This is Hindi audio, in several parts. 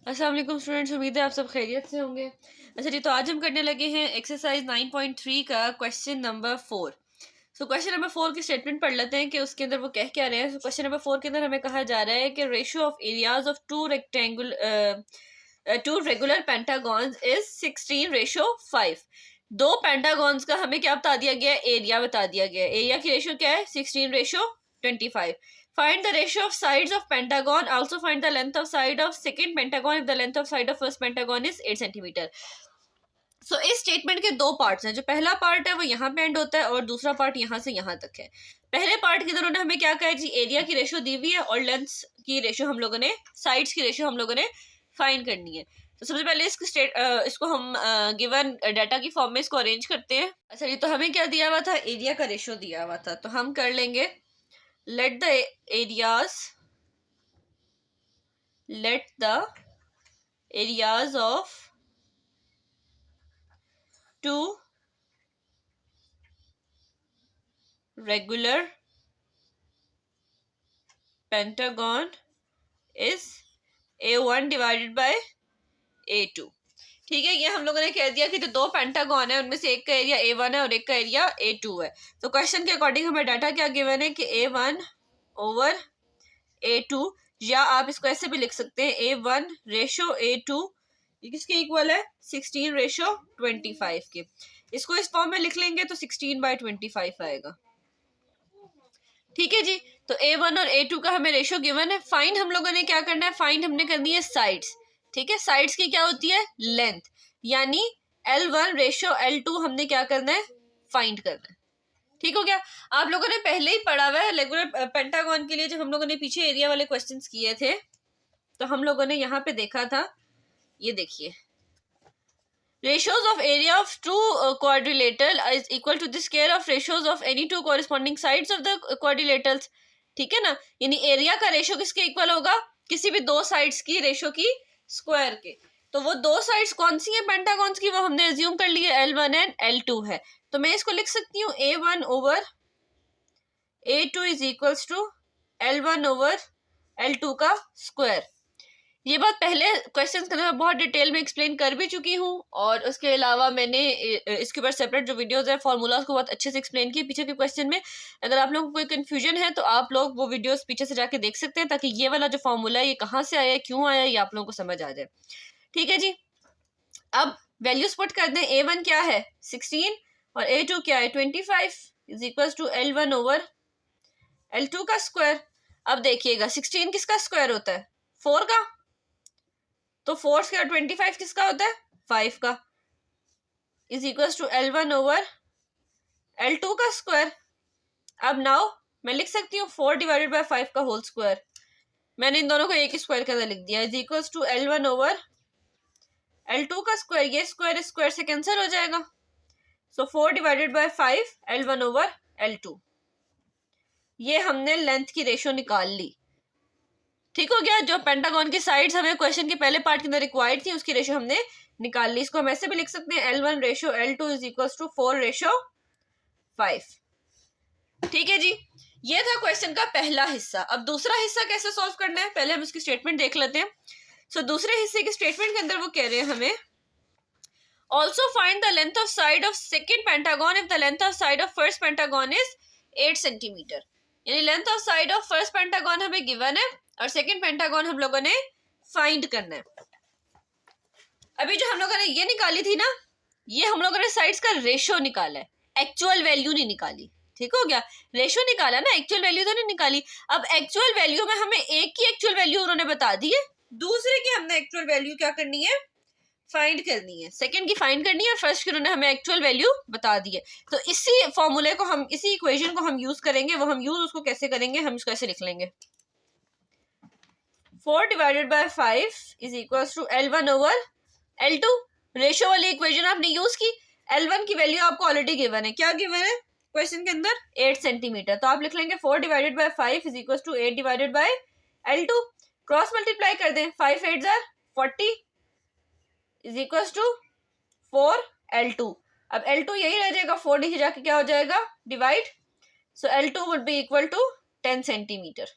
अस्सलाम वालेकुम स्टूडेंट्स, उम्मीद है आप सब खैरियत से होंगे। अच्छा जी, तो आज हम करने लगे हैं एक्सरसाइज 9.3 का क्वेश्चन नंबर 4। क्वेश्चन नंबर 4 की स्टेटमेंट पढ़ लेते हैं कि उसके अंदर वो कह क्या रहे हैं। क्वेश्चन नंबर 4 के अंदर हमें कहा जा रहा है कि ratio of areas of two regular pentagons is 16:5। दो पेंटागॉन्स का हमें क्या बता दिया गया है, एरिया बता दिया गया है। एरिया की रेशियो क्या है, 16:25। Find the ratio of sides of pentagon. Also find the length of side of second pentagon if the length of side of first pentagon is 8 centimeter. सो इस स्टेटमेंट के दो पार्ट्स हैं। जो पहला पार्ट है वो यहाँ पे एंड होता है और दूसरा पार्ट यहाँ से यहाँ तक है। पहले पार्ट के अंदर उन्होंने हमें क्या कहा जी, एरिया की रेशियो दी हुई है और लेंथ की रेशियो हम लोगों ने, साइड्स की रेशियो हम लोगों ने फाइंड करनी है। तो सबसे पहले इसको हम गिवन डाटा की फॉर्म में इसको अरेंज करते हैं। अच्छा जी, तो हमें क्या दिया हुआ था, एरिया का रेशियो दिया हुआ था। तो हम कर लेंगे let the areas of two regular pentagon is A1 divided by A2। ठीक है, ये हम लोगों ने कह दिया कि जो दो पेंटागन है उनमें से एक का एरिया A1 है और एक का एरिया A2 है। तो क्वेश्चन के अकॉर्डिंग हमें डाटा क्या गिवन है कि A1 ओवर A2, या आप इसको ऐसे भी लिख सकते हैं A1 रेशो A2, ये किसके इक्वल है, 16:25 के। इसको इस फॉर्म में लिख लेंगे तो 16/25 आएगा। ठीक है जी, तो A1 और A2 का हमें रेशो गिवन है। फाइंड हम लोगों ने क्या करना है, फाइंड हमने करनी है साइड्स। ठीक है, साइड्स की क्या होती है, लेंथ, यानी L1 रेशो L2 हमने क्या करना है, फाइंड करना है। ठीक हो गया। आप लोगों ने पहले ही पढ़ा हुआ है रेगुलर पेंटागन के लिए। जब हम लोगों ने पीछे एरिया वाले क्वेश्चंस किए थे तो हम लोगों ने यहाँ पे देखा था, ये देखिए, ratios of area of two quadrilateral is equal to the square of ratios of any two corresponding sides of the quadrilaterals। ठीक है ना, यानी एरिया का रेशियो किसके इक्वल होगा, किसी भी दो साइड्स की रेशियो की स्क्वायर के। तो वो दो साइड्स कौन सी हैं पेंटागॉन्स की, वो हमने एज्यूम कर लिए L1 एंड L2 है। तो मैं इसको लिख सकती हूँ A1 over A2 is equals to L1 over L2 का स्क्वायर। ये बात पहले क्वेश्चन के अंदर बहुत डिटेल में एक्सप्लेन कर भी चुकी हूँ, और उसके अलावा मैंने इसके ऊपर सेपरेट जो वीडियोस है फॉर्मूलाज को बहुत अच्छे से एक्सप्लेन किए पीछे के क्वेश्चन में। अगर आप लोगों को कोई कंफ्यूजन है तो आप लोग वो वीडियोस पीछे से जाके देख सकते हैं, ताकि ये वाला जो फॉर्मूला है ये कहाँ से आया है, क्यों आया है, ये आप लोगों को समझ आ जाए। ठीक है जी, अब वैल्यूज पुट कर दें। A1 क्या है 16 और A2 क्या है 25 is equal to L1 over L2 का स्क्वायर। अब देखिएगा 16 किसका स्क्वायर होता है, 4 का, तो 4 स्क्वायर 25 किसका होता है, 5 का, is equal to L1 over L2 का स्क्वायर। अब नाउ मैं लिख सकती हूँ 4 डिवाइडेड बाय 5 का होल स्क्वायर। मैंने इन दोनों को एक ही स्क्वायर के अंदर लिख दिया, is equal to L1 over L2 का स्क्वायर। ये स्क्वायर स्क्वायर से कैंसिल हो जाएगा, सो 4 divided by 5 L1 over L2। ये हमने लेंथ की रेशियो निकाल ली। ठीक हो गया, जो पेंटागन की साइड्स हमें क्वेश्चन के पहले पार्ट के अंदर रिक्वायर्ड थी उसकी रेशियो हमने निकाल ली। इसको हम ऐसे भी लिख सकते हैं L1 ratio L2 is equal to 4:5। ठीक है जी, ये था क्वेश्चन का पहला हिस्सा। अब दूसरा हिस्सा कैसे सॉल्व करना है, पहले हम इसकी स्टेटमेंट देख लेते हैं। दूसरे हिस्से के स्टेटमेंट के अंदर वो कह रहे हैं हमें also find the length of side of second pentagon if the length of side of first pentagon is 8 centimetre. यानी length of side of first pentagon हमें गिवन है और सेकंड पेंटागन हम लोगों ने फाइंड करना है। अभी जो हम लोगों ने ये निकाली थी ना, ये हम लोगों ने साइड्स का रेशियो निकाला है, एक्चुअल वैल्यू नहीं निकाली। ठीक हो गया, रेशियो निकाला ना, एक्चुअल वैल्यू तो नहीं निकाली। अब एक्चुअल वैल्यू में हमें एक की एक्चुअल वैल्यू उन्होंने बता दी है, दूसरे की हमने एक्चुअल वैल्यू क्या करनी है, फाइंड करनी है। सेकंड की फाइंड करनी है, फर्स्ट की उन्होंने हमें एक्चुअल वैल्यू बता दी है। तो इसी फॉर्मूले को हम, इसी इक्वेशन को हम यूज करेंगे। वो हम यूज उसको कैसे करेंगे, हम इसको ऐसे लिख लेंगे 4 divided by 5 is equal to L1 over L2। Ratio वाली इक्वेशन आपने यूज की, L1 की वैल्यू आपको ऑलरेडी गिवन है, क्या गिवन है क्वेश्चन के अंदर, 8 सेंटीमीटर। तो आप लिख लेंगे 4 divided by 5 is equal to 8 divided by L2। Cross multiply कर दें, 5 8 40 इज इक्वल टू 4 L2। अब L2 यही रह जाएगा, 4 नीचे जाके क्या हो जाएगा, divide, so L2 would be equal to 10 centimetre.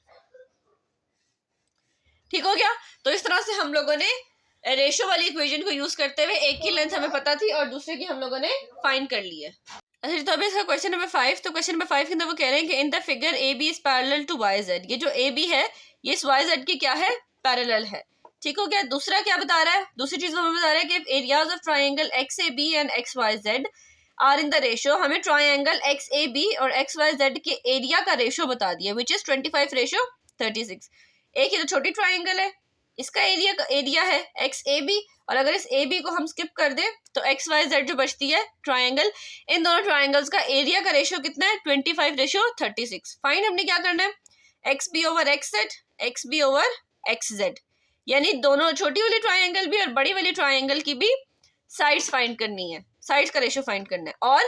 ठीक हो गया। तो इस तरह से हम लोगों ने रेशो वाली इक्वेशन को यूज करते हुए एक की लेंथ हमें पता थी और दूसरे की हम लोगों ने फाइंड कर ली है। अच्छा, तो अभी इसका क्वेश्चन नंबर 5, तो क्वेश्चन नंबर 5 के अंदर वो कह रहे हैं कि in the figure A B is parallel to Y Z, ये जो ए बी है ये इस वाई जेड की क्या है, पैरेलल है। ठीक हो गया। दूसरा क्या बता रहा है, दूसरी चीज वो हमें बता रहा है कि areas of triangle X A B and X Y Z are in the ratio, हमें ट्राइंगल एक्स ए बी और एक्स वाई जेड के एरिया का रेशो बता दिया विच इज 25:36। एक ही तो छोटी ट्राइंगल है, इसका एरिया है एक्स ए बी, और अगर इस ए बी को हम स्किप कर दें तो एक्स वाई जेड जो बचती है ट्राइंगल, इन दोनों ट्राइंगल्स का एरिया का रेशियो कितना है 25:36। फाइंड हमने क्या करना है, X B over X Z, X B over X Z, यानी दोनों छोटी वाली ट्राइंगल भी और बड़ी वाली ट्राइंगल की भी साइड्स फाइंड करनी है, साइड्स का रेशियो फाइंड करना है, और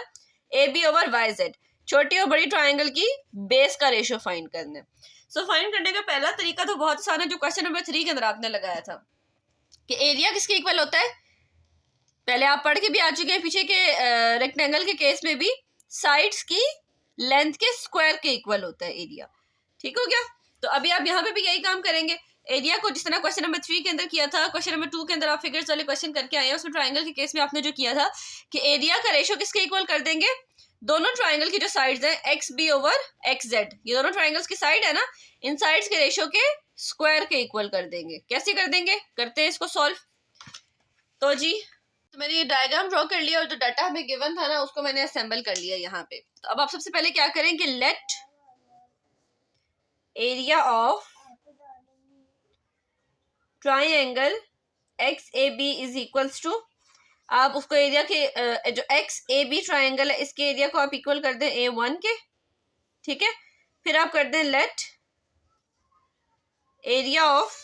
A B over Y Z, छोटी और बड़ी ट्राइंगल की बेस का रेशियो फाइंड करना है। सो फाइंड करने का पहला तरीका तो बहुत आसान है, जो क्वेश्चन नंबर 3 के अंदर आपने लगाया था कि एरिया किसके इक्वल होता है। पहले आप पढ़ के भी आ चुके हैं, पीछे के रेक्टेंगल के केस में भी साइड्स की लेंथ के स्क्वायर के इक्वल होता है एरिया। ठीक हो गया। तो अभी आप यहाँ पे भी यही काम करेंगे, एरिया को जिस तरह क्वेश्चन नंबर 3 के अंदर किया था, क्वेश्चन नंबर 2 के अंदर आप फिगर्स वाले क्वेश्चन करके आए हैं, उसमें ट्राइंगल के केस में आपने जो किया था कि एरिया का रेशियो किसके इक्वल कर देंगे, दोनों ट्राइंगल की जो साइड्स हैं X B over X Z, ये दोनों ट्राइंगल्स की साइड है ना, इन साइड्स के रेशियो के स्क्वायर के इक्वल कर देंगे। कैसे कर देंगे, करते हैं इसको सॉल्व। तो जी, तो मैंने ये डायग्राम ड्रॉ कर लिया और जो डाटा हमें गिवन था ना उसको मैंने असेंबल कर लिया यहाँ पे। तो अब आप सबसे पहले क्या करें कि let area of triangle X A B is equals to, आप उसको एरिया के जो एक्स ए बी ट्राइंगल है इसके एरिया को आप इक्वल कर दें A1 के। ठीक है, फिर आप कर दें let area of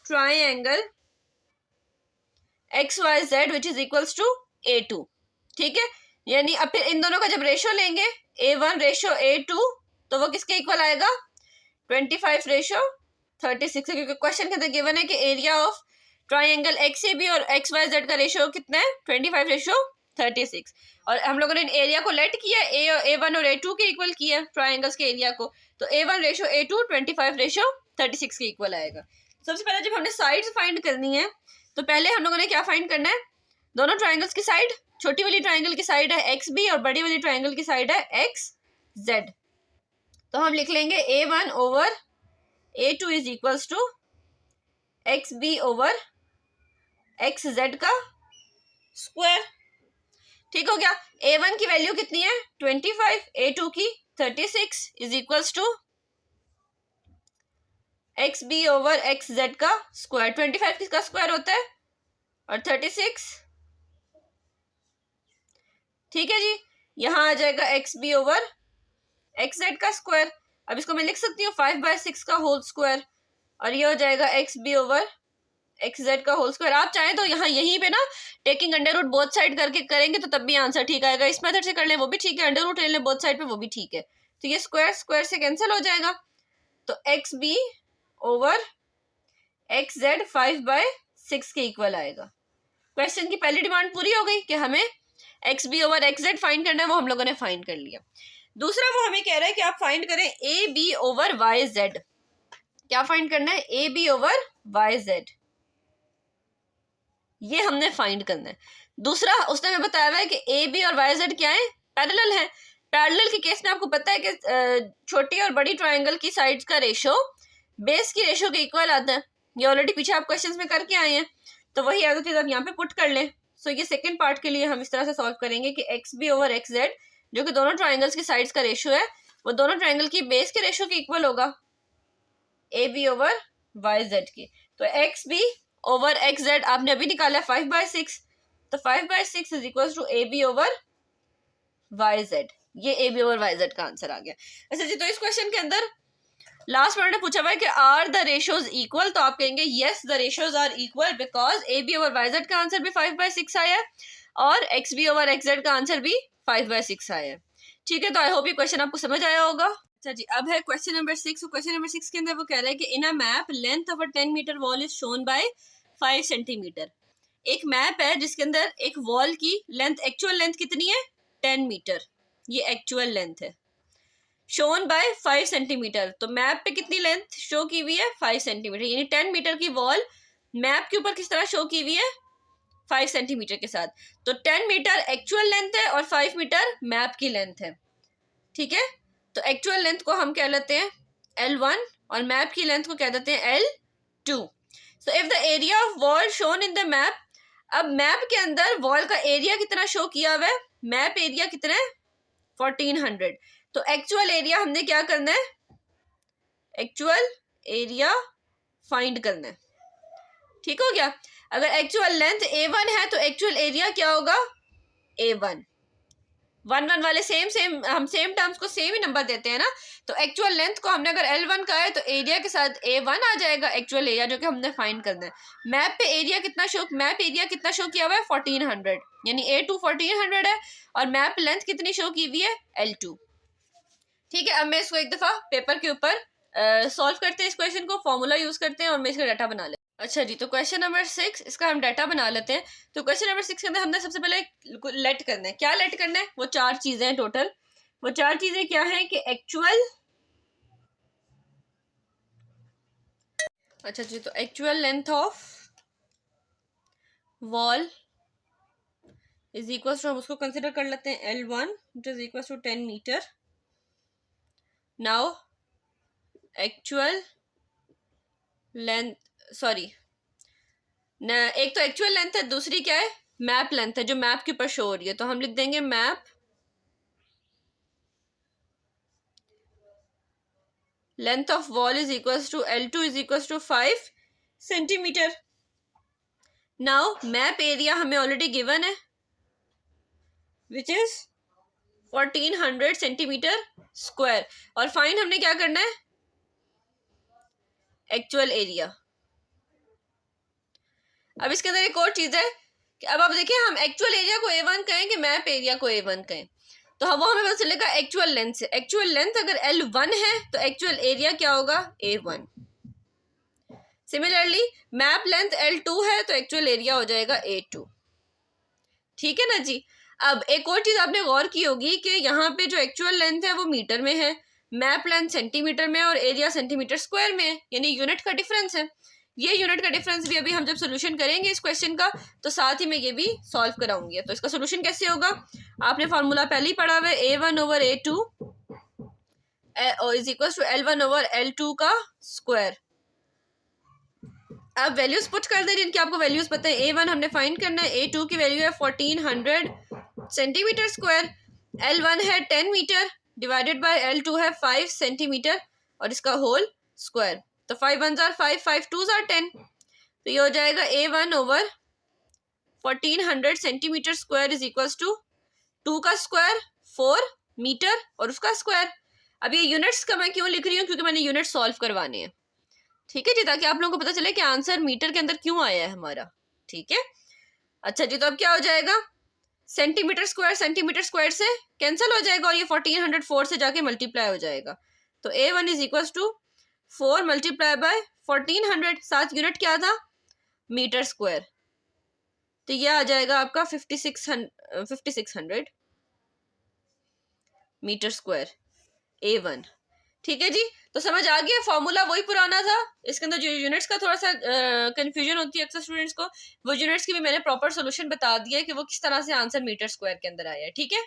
triangle X Y Z which is equals to A2। ठीक है, यानी अब फिर इन दोनों का जब रेशो लेंगे A1 रेशो A2 तो वो किसके इक्वल आएगा 25:36, क्योंकि क्वेश्चन के अंदर गिवन है कि area of triangle X A B और एक्स वाई जेड का रेशियो कितना है 25:36, और हम लोगों ने एरिया को लेट किया A1 और A2 के इक्वल किया ट्राइंगल्स के एरिया को, तो A1 रेशियो A2 25:36 के इक्वल आएगा। सबसे पहले जब हमने साइड्स फाइंड करनी है तो पहले हम लोगों ने क्या फाइंड करना है, दोनों ट्राइंगल्स की साइड, छोटी वाली ट्राइंगल की साइड है एक्स बी और बड़ी वाली ट्राइंगल की साइड है एक्स जेड, तो हम लिख लेंगे A1 over A2 is equals to X B over X Z का स्क्वायर। ठीक हो गया। A1 की वैल्यू कितनी है 25, A2 की 36 is equals to X B over X Z का स्क्वायर। 25 किसका स्क्वायर होता है और 36, ठीक है जी, यहाँ आ जाएगा X B over X Z का स्क्वायर। अब इसको मैं लिख सकती हूँ 5/6 का होल स्क्वायर, और ये हो जाएगा X B over X Z का होल स्क्वायर। आप चाहें तो यहाँ यहीं पे ना taking under root both side करके करेंगे तो तब भी आंसर ठीक आएगा, इस मेथड से कर लें वो भी ठीक है, अंडर रूट ले लें बोथ साइड पे वो भी ठीक है। तो ये स्क्वायर स्क्वायर से कैंसिल हो जाएगा, तो X B over X Z 5/6 के इक्वल आएगा। क्वेश्चन की पहली डिमांड पूरी हो गई कि हमें X B over X Z find करना है, वो हम लोगों ने फाइंड कर लिया। दूसरा वो हमें कह रहा है कि आप फाइंड करें A B over Y Z. क्या फाइंड करना है, A B over Y Z, ये हमने फाइंड करना है। दूसरा उसने हमें बताया हुआ है कि ए बी और वाई जेड क्या है, पैरेलल है। पैरेलल के केस में आपको पता है कि छोटी और बड़ी ट्राइंगल की साइड्स का रेशो बेस की रेशो के इक्वल आता है। ये ऑलरेडी पीछे आप क्वेश्चंस में करके आए हैं, तो वही आगे चीज आप यहाँ पे पुट कर लें। सो ये सेकंड पार्ट के लिए हम इस तरह से सॉल्व करेंगे कि X B over X Z जो कि दोनों ट्राइंगल्स की साइड्स का रेशो है वो दोनों ट्राइंगल की बेस के रेशो के इक्वल होगा A B over Y Z की। तो X B over X Z आपने अभी निकाला है 5/6, तो 5/6 is equal to A B over Y Z. ये A B over Y Z का आंसर आ गया। अच्छा जी, तो इस क्वेश्चन के अंदर लास्ट वर्ड ने पूछा हुआ है कि आर द रेशियोज इक्वल, तो आप कहेंगे yes the ratios are equal because A B over Y Z का आंसर भी 5/6 आया है और X B over X Z का आंसर भी 5/6 आया है। ठीक है, तो आई होप ये क्वेश्चन आपको समझ आया होगा। अच्छा जी, अब है क्वेश्चन नंबर 6। क्वेश्चन नंबर 6 के अंदर वो कह रहा है कि in a map length of a 10 metre wall is shown by 5 centimetre. एक मैप है जिसके अंदर एक वॉल की लेंथ, एक्चुअल लेंथ कितनी है 10 मीटर, ये एक्चुअल लेंथ है, शोन बाय 5 सेंटीमीटर। तो मैप पे कितनी लेंथ शो की हुई है 5 सेंटीमीटर, यानी 10 मीटर की वॉल मैप के ऊपर किस तरह शो की हुई है, 5 सेंटीमीटर के साथ। तो 10 मीटर एक्चुअल लेंथ है और 5 मीटर मैप की लेंथ है, ठीक है। तो एक्चुअल लेंथ को हम कह लेते हैं L1 और मैप की लेंथ को कह देते हैं L2। So if the area of wall shown in the map, अब मैप के अंदर वॉल का एरिया कितना शो किया हुआ है, मैप एरिया कितना है 1400। तो एक्चुअल एरिया हमने क्या करना है, एक्चुअल एरिया फाइंड करना है, ठीक हो गया। अगर एक्चुअल लेंथ A1 है तो एक्चुअल एरिया क्या होगा A1। 1 वाले सेम हम सेम टर्म्स को सेम ही नंबर देते हैं ना। तो एक्चुअल लेंथ को हमने अगर L1 का है तो एरिया के साथ A1 आ जाएगा, एक्चुअल एरिया जो कि हमने फाइंड करना है। मैप पे एरिया कितना शो, मैप एरिया कितना शो किया हुआ है 1400, यानी A2 1400 है और मैप लेंथ कितनी शो की हुई है L2, ठीक है। अब मैं इसको एक दफा पेपर के ऊपर सॉल्व करते हैं, इस क्वेश्चन को फॉर्मूला यूज करते हैं और मैं इसका डाटा बना लेते हैं। अच्छा जी, तो क्वेश्चन नंबर 6 इसका हम डाटा बना लेते हैं। तो क्वेश्चन नंबर 6 के अंदर हमने सबसे पहले लेट करना है, क्या लेट करना है, वो 4 चीजें हैं टोटल। वो 4 चीजें क्या हैं कि एक्चुअल, अच्छा जी, तो actual length of wall is equal to, हम उसको कंसिडर कर लेते हैं L1 which is equal to 10 metre. Now actual length, sorry एक तो एक्चुअल लेंथ है, दूसरी क्या है मैप लेंथ है जो मैप के ऊपर शो हो रही है। तो हम लिख देंगे map length of wall is equal to L2 is equal to 5 centimetre. Now map area हमें ऑलरेडी गिवन है विच इज 1400 सेंटीमीटर स्क्वायर, और फाइंड हमने क्या करना है एक्चुअल एरिया। अब इसके अंदर एक और चीज है कि अब आप देखिए हम एक्चुअल एरिया को A1 कहें कि मैप एरिया को A1 कहें, तो वो हमें पता चलेगा एक्चुअल लेंथ से। एक्चुअल लेंथ अगर L1 है तो एक्चुअल एरिया क्या होगा A1। Similarly map length L2 है तो एक्चुअल एरिया हो जाएगा A2, ठीक है ना जी। अब एक और चीज आपने गौर की होगी कि यहाँ पे जो एक्चुअल लेंथ है वो मीटर में है, मैप लेंथ सेंटीमीटर में और एरिया सेंटीमीटर स्क्वायर में है, यानी यूनिट का डिफरेंस है। ये यूनिट का डिफरेंस भी अभी हम जब सोल्यूशन करेंगे इस क्वेश्चन का तो साथ ही मैं ये भी सॉल्व कराऊंगी। तो इसका सोल्यूशन कैसे होगा, आपने फॉर्मूला पहले ही पढ़ा हुआ है, A1 over A2 is equal to L1 over L2 का स्क्वायर। अब वैल्यूज पुट कर दें जिनकी आपको वैल्यूज पता है। A1 हमने फाइंड करना है, A2 की वैल्यू है 1400 सेंटीमीटर स्क्वायर, L1 है 10 मीटर डिवाइडेड बाय L2 है 5 सेंटीमीटर और इसका होल स्क्वायर। तो 5 1 जार 5, 5 2 जार 10, तो ये हो जाएगा A1 over 1400 centimetre square is equal to 2 का स्क्वायर 4 मीटर और उसका स्क्वायर। अब ये यूनिट्स का मैं क्यों लिख रही हूँ, क्योंकि मैंने यूनिट सॉल्व करवाने हैं, ठीक है जी, ताकि आप लोगों को पता चले कि आंसर मीटर के अंदर क्यों आया है हमारा, ठीक है। अच्छा जी, तो अब क्या हो जाएगा, सेंटीमीटर स्क्वायर से कैंसिल हो जाएगा और ये 1404 से जाके मल्टीप्लाई हो जाएगा। तो A1 is equal to 4 multiply by 1400, साथ यूनिट क्या था मीटर स्क्वायर, तो ये आ जाएगा आपका 5600 मीटर स्क्वायर A1, ठीक है जी। तो समझ आ गया, फॉर्मूला वही पुराना था, इसके अंदर जो यूनिट्स का थोड़ा सा कंफ्यूजन होती है अक्सर स्टूडेंट्स को, वो यूनिट्स की भी मैंने प्रॉपर सोल्यूशन बता दिया है कि वो किस तरह से आंसर मीटर स्क्वायर के अंदर आया है, ठीक है।